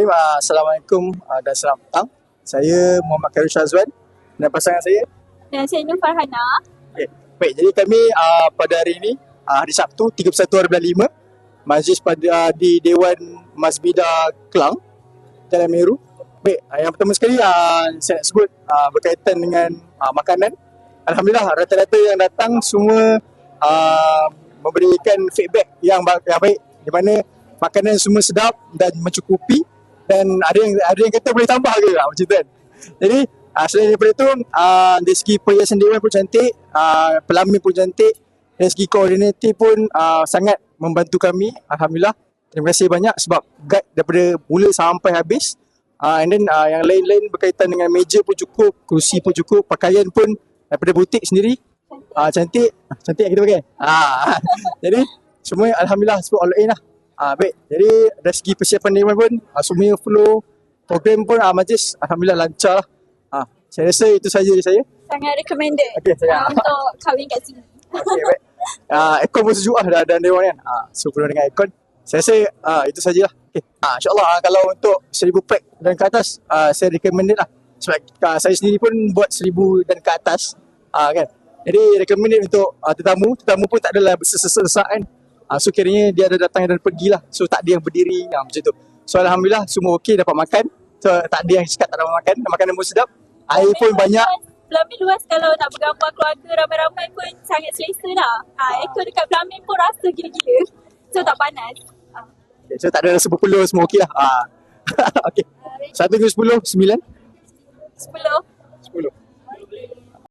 Assalamualaikum dan selamat petang. Saya Muhammad Khairul Syazwan dan pasangan saya. Dan saya Nur Farhana. Okay. Baik, jadi kami pada hari ini, hari Sabtu 31 bulan 5, majlis di Dewan Masbidah Kelang, Jalan Meru. Baik, yang pertama sekali saya nak sebut berkaitan dengan makanan. Alhamdulillah, rata-rata yang datang semua memberikan feedback yang baik, di mana makanan semua sedap dan mencukupi. Dan ada yang kata boleh tambah ke macam tu kan. Jadi selain daripada itu, dari segi perhiasan dewan pun cantik, pelamin pun cantik, dari segi koordinatif pun sangat membantu kami. Alhamdulillah, terima kasih banyak sebab guide daripada mula sampai habis. And then yang lain-lain berkaitan dengan meja pun cukup, kerusi pun cukup, pakaian pun daripada butik sendiri cantik yang kita pakai. Jadi semua Alhamdulillah sebab all in lah. Baik, jadi dari segi persiapan dewan pun semuanya flow, program pun majlis Alhamdulillah lancar lah. Saya rasa itu saja dari saya. Sangat recommended untuk kahwin kat sini. Okay, baik. Aircon pun sejuk lah dan dewan kan. So penuh dengan aircon. Saya rasa itu sajalah. Okay. InsyaAllah kalau untuk 1000 pack dan ke atas, saya recommended lah. Sebab saya sendiri pun buat 1000 dan ke atas. Kan. Jadi recommended untuk tetamu pun tak adalah bersesak kan. So kiranya dia ada datang dan pergi lah. So tak ada yang berdiri macam tu. So Alhamdulillah semua okey, dapat makan. So tak ada yang cakap tak dapat makan. Makanan pun sedap. Air pun banyak. Pelamin luas, kalau nak bergambar keluarga ramai-ramai pun sangat selesa lah. Ekor dekat Pelamin pun rasa gila-gila. So tak panas. Okay, so tak ada rasa berpeluh, semua okey lah. Okay. 1 ke 10, 9. 10.